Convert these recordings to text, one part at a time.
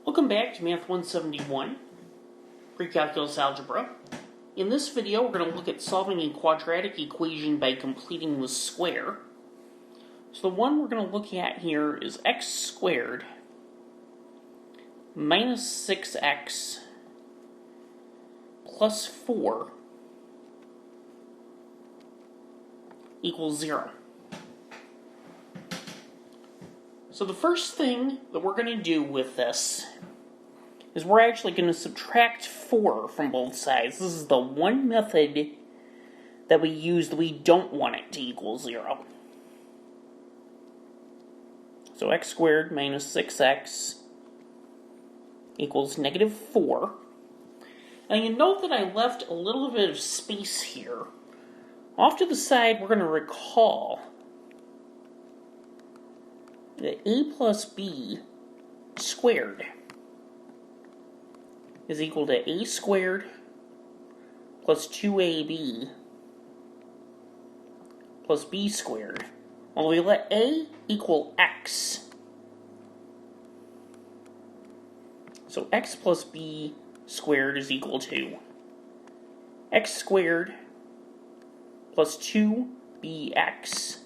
Welcome back to Math 171, Pre-Calculus Algebra. In this video, we're going to look at solving a quadratic equation by completing the square. So the one we're going to look at here is x squared minus 6x plus 4 equals 0. So the first thing that we're going to do with this is we're actually going to subtract 4 from both sides. This is the one method that we use that we don't want it to equal 0. So x squared minus 6x equals negative 4. And you note that I left a little bit of space here. Off to the side, we're going to recall that a plus b squared is equal to a squared plus 2ab plus b squared. Well, we let a equal x. So x plus b squared is equal to x squared plus 2bx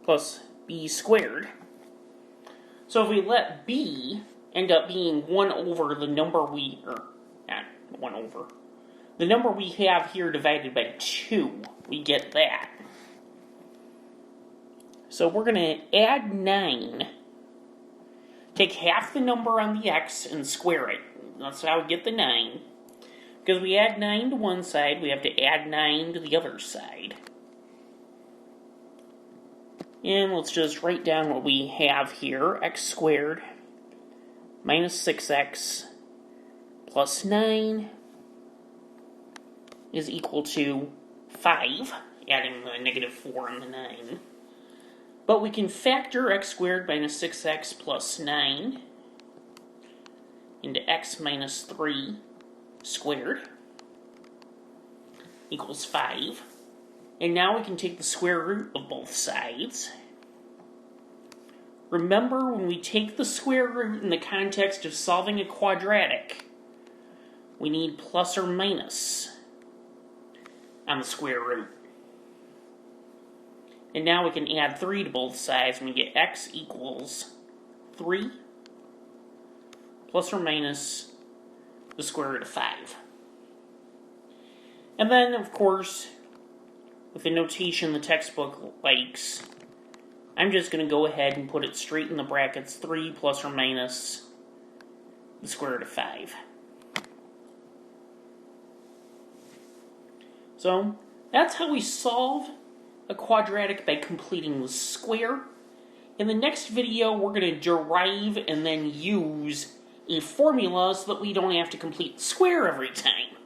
plus b squared. So if we let b end up being 1 over the number the number we have here divided by 2, we get that. So we're going to add 9, take half the number on the x and square it. That's how we get the 9. Because we add 9 to one side, we have to add 9 to the other side. And let's just write down what we have here. X squared minus 6x plus 9 is equal to 5, adding the negative 4 and the 9. But we can factor x squared minus 6x plus 9 into x minus 3 squared equals 5. And now we can take the square root of both sides. Remember, when we take the square root in the context of solving a quadratic, we need plus or minus on the square root. And now we can add 3 to both sides, and we get x equals 3 plus or minus the square root of 5. And then, of course, with the notation the textbook likes, I'm just going to go ahead and put it straight in the brackets, 3 plus or minus the square root of 5. So, that's how we solve a quadratic by completing the square. In the next video, we're going to derive and then use a formula so that we don't have to complete the square every time.